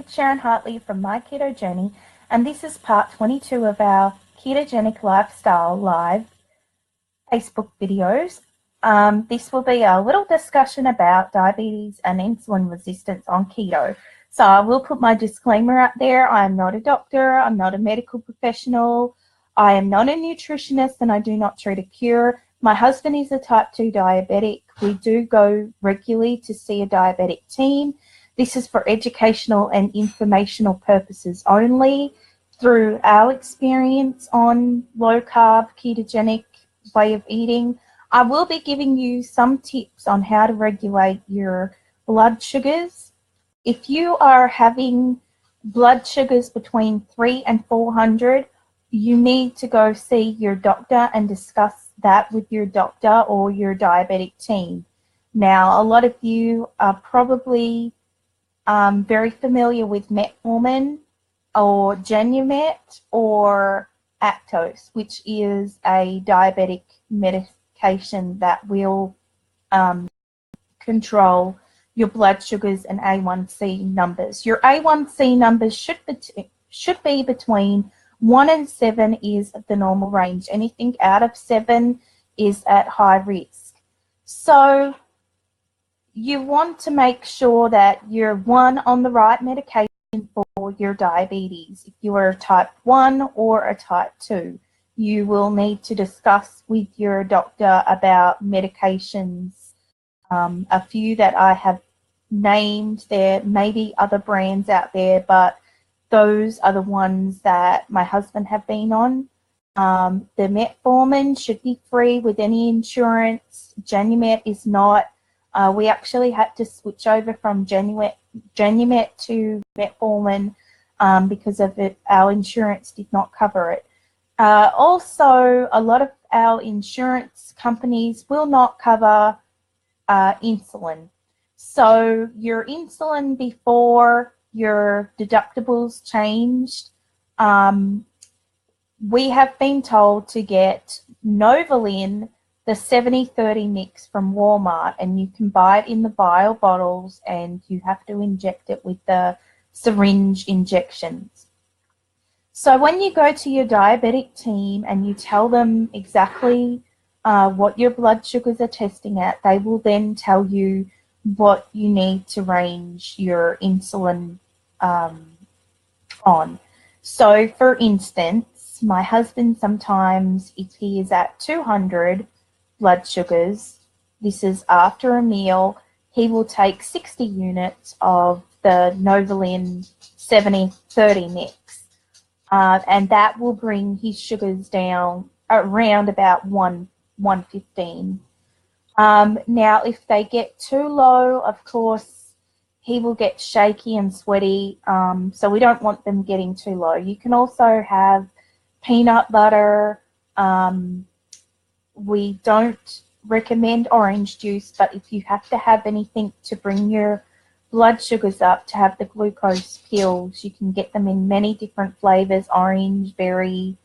Sharon Hartley from My Keto Journey, and this is part 22 of our Ketogenic Lifestyle Live Facebook videos. This will be a little discussion about diabetes and insulin resistance on keto. So I will put my disclaimer out there. I am not a doctor. I'm not a medical professional. I am not a nutritionist, and I do not treat a cure. My husband is a type 2 diabetic. We do go regularly to see a diabetic team. This is for educational and informational purposes only. Through our experience on low-carb, ketogenic way of eating, I will be giving you some tips on how to regulate your blood sugars. If you are having blood sugars between 300 and 400, you need to go see your doctor and discuss that with your doctor or your diabetic team. Now, a lot of you are probably very familiar with metformin or Genumet or Actos, which is a diabetic medication that will control your blood sugars and A1C numbers. Your A1C numbers should be between 1 and 7 is the normal range. Anything out of 7 is at high risk. So you want to make sure that you're on the right medication for your diabetes. If you are a type 1 or a type 2, you will need to discuss with your doctor about medications. A few that I have named, there may be other brands out there, but those are the ones that my husband have been on. The metformin should be free with any insurance. Genumet is not. We actually had to switch over from Genumet to metformin because of it. Our insurance did not cover it. Also, a lot of our insurance companies will not cover insulin. So your insulin before your deductibles changed, we have been told to get Novolin, the 70-30 mix from Walmart, and you can buy it in the vial bottles and you have to inject it with the syringe injections. So when you go to your diabetic team and you tell them exactly what your blood sugars are testing at, they will then tell you what you need to range your insulin on. So for instance, my husband sometimes, if he is at 200 blood sugars, this is after a meal, he will take 60 units of the Novolin 70-30 mix, and that will bring his sugars down around about 115. Now, if they get too low, of course, he will get shaky and sweaty, so we don't want them getting too low. You can also have peanut butter. We don't recommend orange juice, but if you have to have anything to bring your blood sugars up, to have the glucose pills, you can get them in many different flavors, orange, berry,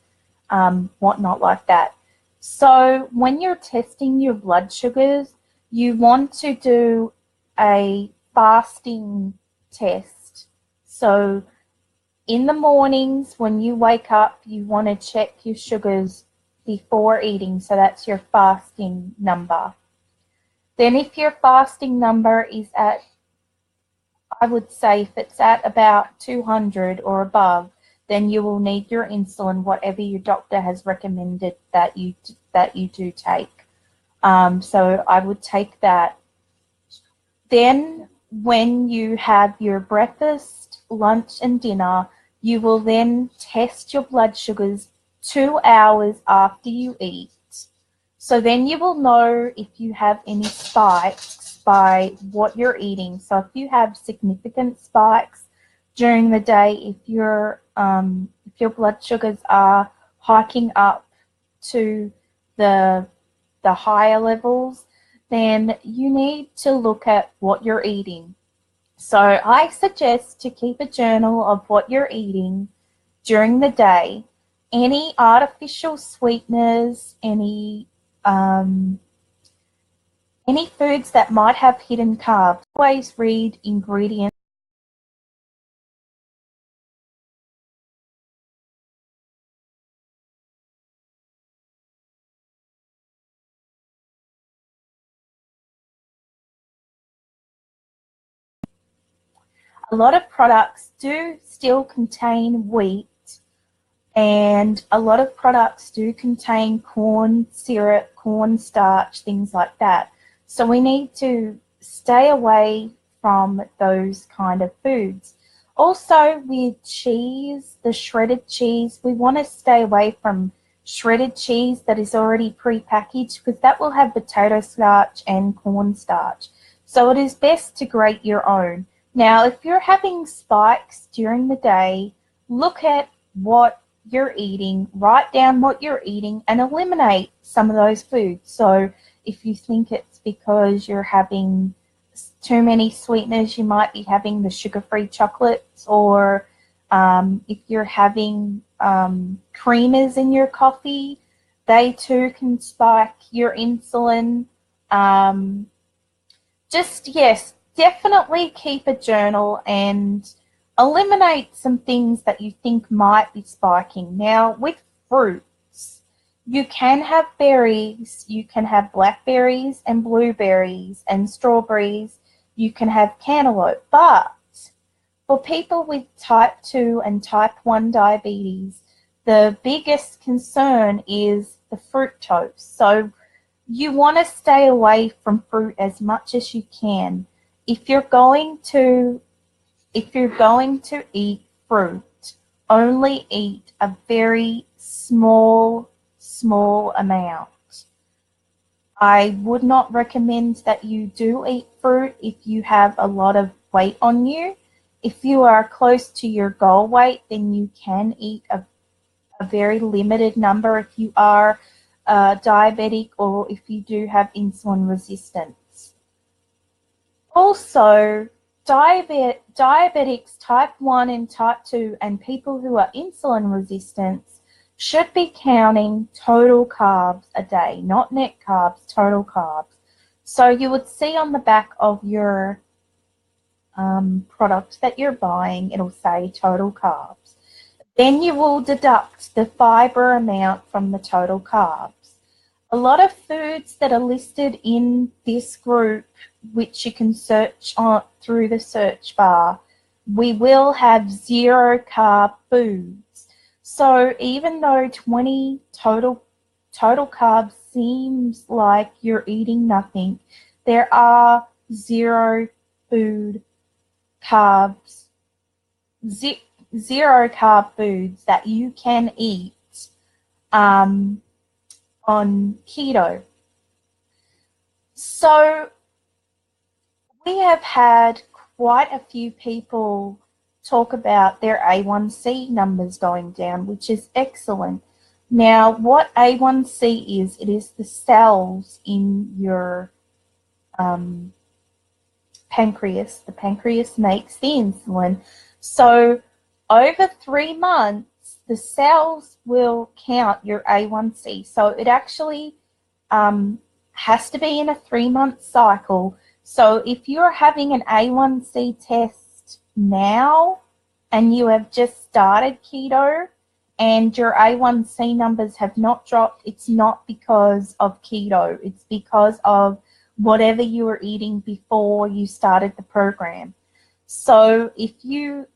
whatnot like that. So when you're testing your blood sugars, you want to do a fasting test. So in the mornings when you wake up, you want to check your sugars before eating, so that's your fasting number. Then if your fasting number is at, I would say if it's at about 200 or above, then you will need your insulin, whatever your doctor has recommended that you do take. So I would take that. Then when you have your breakfast, lunch, and dinner, you will then test your blood sugars 2 hours after you eat. So then you will know if you have any spikes by what you're eating. So if you have significant spikes during the day, if your blood sugars are hiking up to the higher levels, then you need to look at what you're eating. So I suggest to keep a journal of what you're eating during the day. Any artificial sweeteners, any foods that might have hidden carbs, always read ingredients A lot of products do still contain wheat, and a lot of products do contain corn syrup, cornstarch, things like that. So we need to stay away from those kind of foods. Also with cheese, the shredded cheese, we want to stay away from shredded cheese that is already pre-packaged, because that will have potato starch and cornstarch. So it is best to grate your own. Now, if you're having spikes during the day, look at what you're eating, write down what you're eating, and eliminate some of those foods. So if you think it's because you're having too many sweeteners, you might be having the sugar-free chocolates, or if you're having creamers in your coffee, they too can spike your insulin. Yes, definitely keep a journal and eliminate some things that you think might be spiking. Now, with fruits, you can have berries, you can have blackberries and blueberries and strawberries, you can have cantaloupe, but for people with type 2 and type 1 diabetes, the biggest concern is the fructose. So you want to stay away from fruit as much as you can. If you're going to eat fruit, only eat a very small amount. I would not recommend that you do eat fruit if you have a lot of weight on you. If you are close to your goal weight, then you can eat a very limited number if you are diabetic, or if you do have insulin resistance. Also, diabetics type 1 and type 2 and people who are insulin resistant should be counting total carbs a day, not net carbs, total carbs. So you would see on the back of your product that you're buying, it'll say total carbs. Then you will deduct the fiber amount from the total carbs. A lot of foods that are listed in this group, which you can search on through the search bar, we will have 0 carb foods. So even though 20 total carbs seems like you're eating nothing, there are 0 food carbs, 0 carb foods that you can eat on keto. So we have had quite a few people talk about their A1C numbers going down, which is excellent. Now, what A1C is, it is the cells in your pancreas. The pancreas makes the insulin. So over 3 months, the cells will count your A1C. So it actually has to be in a 3-month cycle. So if you're having an A1C test now and you have just started keto and your A1C numbers have not dropped, it's not because of keto. It's because of whatever you were eating before you started the program. So if you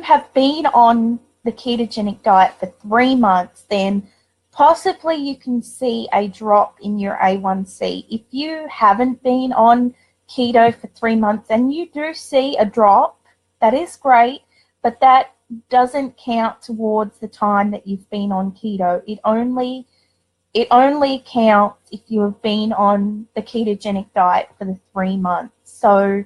have been on the ketogenic diet for 3 months, then possibly you can see a drop in your A1C. If you haven't been on keto for 3 months and you do see a drop, that is great, but that doesn't count towards the time that you've been on keto. It only counts if you have been on the ketogenic diet for the 3 months. So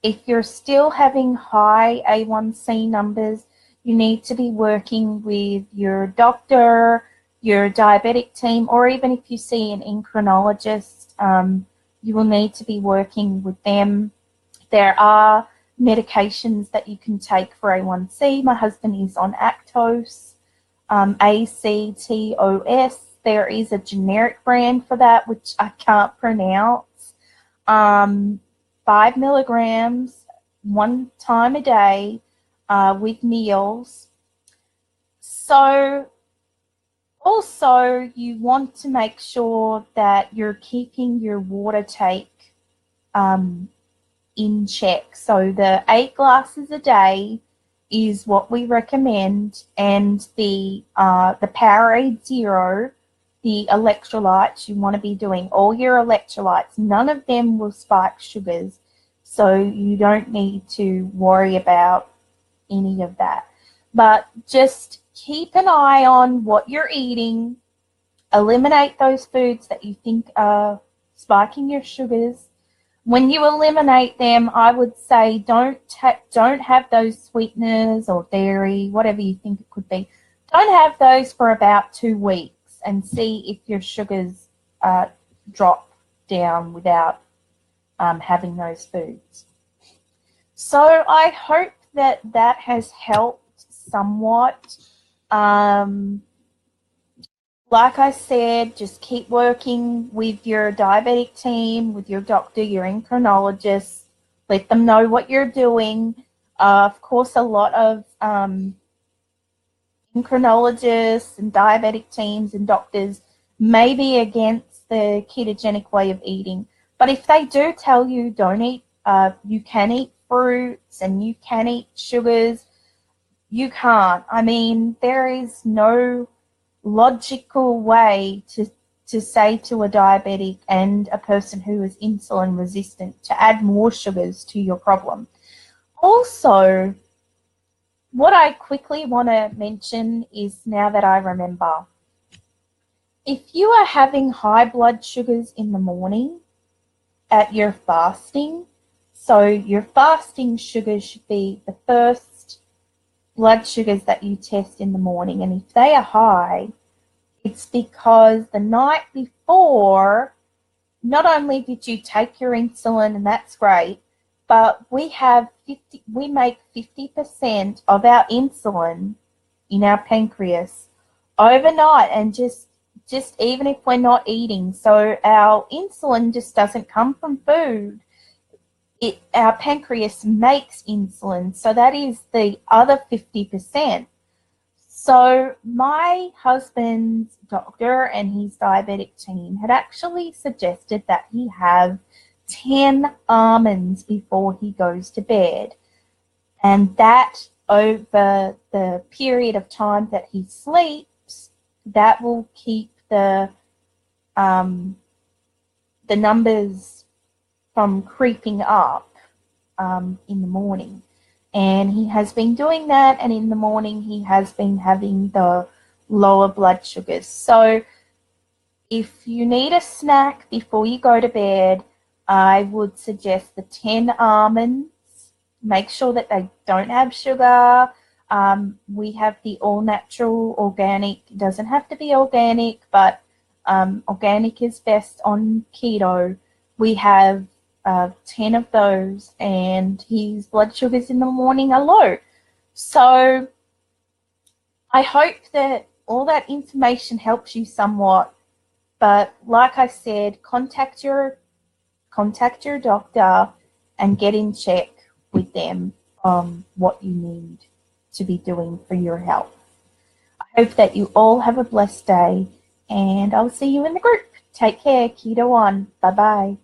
if you're still having high A1C numbers, you need to be working with your doctor, your diabetic team, or even if you see an endocrinologist, you will need to be working with them. There are medications that you can take for A1C. My husband is on Actos, ACTOS. There is a generic brand for that, which I can't pronounce. 5 milligrams 1 time a day with meals. So also you want to make sure that you're keeping your water take in check. So the 8 glasses a day is what we recommend, and the Powerade Zero, the electrolytes, you want to be doing all your electrolytes. None of them will spike sugars, so you don't need to worry about any of that. But just keep an eye on what you're eating. Eliminate those foods that you think are spiking your sugars. When you eliminate them, I would say don't have those sweeteners or dairy, whatever you think it could be. Don't have those for about 2 weeks and see if your sugars drop down without having those foods. So I hope that has helped somewhat. Like I said, just keep working with your diabetic team, with your doctor, your endocrinologist. Let them know what you're doing. Of course, a lot of endocrinologists and diabetic teams and doctors may be against the ketogenic way of eating. But if they do tell you don't eat, you can eat fruits and you can eat sugars, you can't. I mean, there is no logical way to say to a diabetic and a person who is insulin resistant to add more sugars to your problem. Also, what I quickly want to mention is, now that I remember, if you are having high blood sugars in the morning at your fasting, so your fasting sugars should be the first blood sugars that you test in the morning, and if they are high, it's because the night before, not only did you take your insulin, and that's great, but we make 50% of our insulin in our pancreas overnight, and just even if we're not eating. So our insulin just doesn't come from food. Our pancreas makes insulin, so that is the other 50%. So my husband's doctor and his diabetic team had actually suggested that he have 10 almonds before he goes to bed, and that over the period of time that he sleeps, that will keep the numbers from creeping up in the morning. And he has been doing that, and in the morning he has been having the lower blood sugars. So if you need a snack before you go to bed, I would suggest the 10 almonds. Make sure that they don't have sugar. We have the all-natural organic. It doesn't have to be organic, but organic is best on keto. We have 10 of those, and his blood sugars in the morning are low. So I hope that all that information helps you somewhat. But like I said, contact your doctor and get in check with them on what you need to be doing for your health. I hope that you all have a blessed day, and I'll see you in the group. Take care. Keto on. Bye-bye.